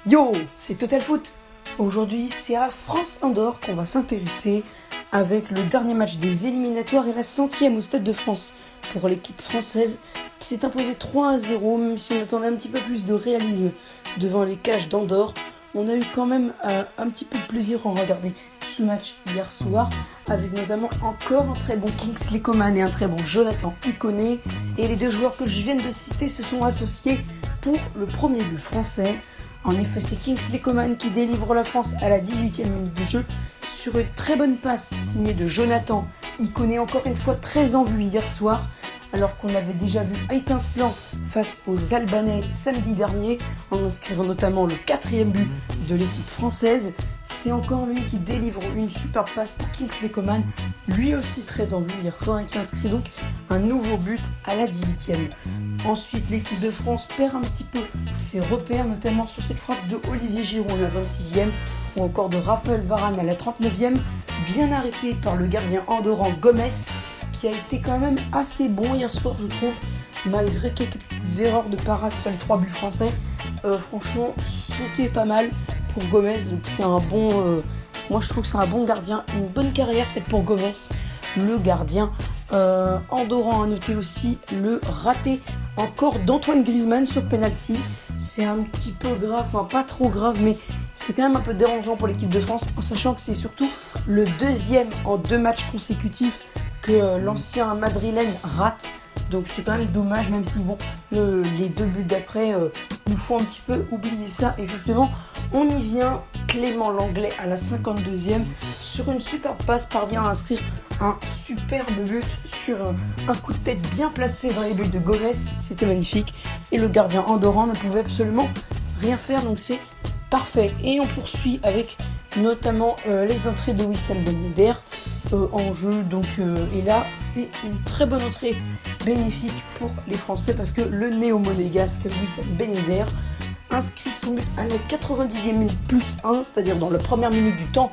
Yo, c'est Total Foot. Aujourd'hui, c'est à France-Andorre qu'on va s'intéresser avec le dernier match des éliminatoires et la 100e au Stade de France pour l'équipe française qui s'est imposée 3-0, même si on attendait un petit peu plus de réalisme devant les cages d'Andorre. On a eu quand même un petit peu de plaisir en regarder ce match hier soir, avec notamment encore un très bon Kingsley Coman et un très bon Jonathan Ikoné. Et les deux joueurs que je viens de citer se sont associés pour le premier but français. En effet, c'est Kingsley Coman qui délivre la France à la 18e minute de jeu sur une très bonne passe signée de Jonathan Ikoné, encore une fois très en vue hier soir, alors qu'on l'avait déjà vu étincelant face aux Albanais samedi dernier, en inscrivant notamment le 4e but de l'équipe française. C'est encore lui qui délivre une super passe pour Kingsley Coman, lui aussi très en vue hier soir, et qui inscrit donc un nouveau but à la 18e. Ensuite, l'équipe de France perd un petit peu ses repères, notamment sur cette frappe de Olivier Giroud à la 26e, ou encore de Raphaël Varane à la 39e, bien arrêté par le gardien andorran Gomes, qui a été quand même assez bon hier soir, je trouve, malgré quelques petites erreurs de parade sur les 3 buts français. Franchement, c'était pas mal pour Gomes, donc c'est un bon... moi je trouve que c'est un bon gardien, une bonne carrière peut-être pour Gomes, le gardien andorran. À noter aussi le raté encore d'Antoine Griezmann sur penalty. C'est un petit peu grave, enfin pas trop grave, mais c'est quand même un peu dérangeant pour l'équipe de France, en sachant que c'est surtout le deuxième en 2 matchs consécutifs que l'ancien madrilène rate. Donc c'est quand même dommage, même si bon, les 2 buts d'après nous font un petit peu oublier ça. Et justement, on y vient. Clément Lenglet à la 52e, sur une super passe, parvient à inscrire un superbe but sur un coup de tête bien placé dans les buts de Gomes. C'était magnifique. Et le gardien andorran ne pouvait absolument rien faire, donc c'est parfait. Et on poursuit avec notamment les entrées de Wissam Ben Yedder en jeu. Donc, et là, c'est une très bonne entrée bénéfique pour les Français, parce que le néo-monégasque Wissam Ben Yedder inscrit son but à la 90e minute plus 1, c'est-à-dire dans la première minute du temps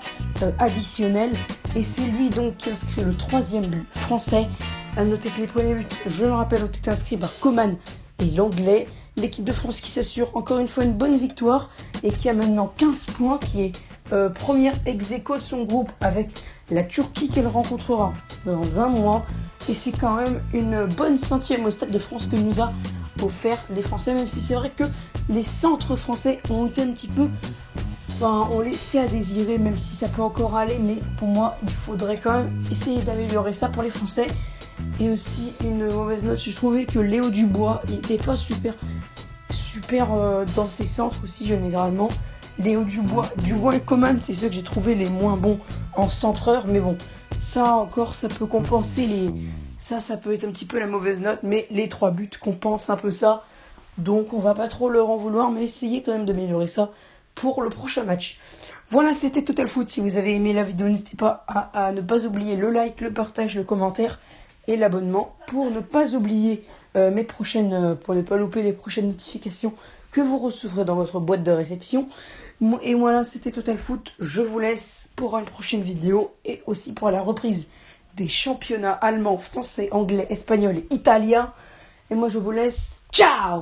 additionnel. Et c'est lui donc qui inscrit le 3e but français. À noter que les premiers buts, je le rappelle, ont été inscrits par Coman et Lenglet. L'équipe de France qui s'assure encore une fois une bonne victoire et qui a maintenant 15 points, qui est première ex-aequo de son groupe avec la Turquie qu'elle rencontrera dans un mois. Et c'est quand même une bonne 100e au Stade de France que nous a offert les Français, même si c'est vrai que les centres français ont été un petit peu, ont laissé à désirer, même si ça peut encore aller, mais pour moi il faudrait quand même essayer d'améliorer ça pour les Français. Et aussi une mauvaise note, j'ai trouvé que Léo Dubois n'était pas super dans ses centres aussi généralement. Léo Dubois et Coman, c'est ceux que j'ai trouvé les moins bons en centreur, mais bon, ça encore, ça peut compenser ça peut être un petit peu la mauvaise note, mais les 3 buts compensent un peu ça. Donc on va pas trop leur en vouloir, mais essayez quand même d'améliorer ça pour le prochain match. Voilà, c'était Total Foot. Si vous avez aimé la vidéo, n'hésitez pas à ne pas oublier le like, le partage, le commentaire et l'abonnement pour ne pas oublier pour ne pas louper les prochaines notifications que vous recevrez dans votre boîte de réception. Et voilà, c'était Total Foot. Je vous laisse pour une prochaine vidéo et aussi pour la reprise des championnats allemands, français, anglais, espagnol et italien. Et moi, je vous laisse. Ciao!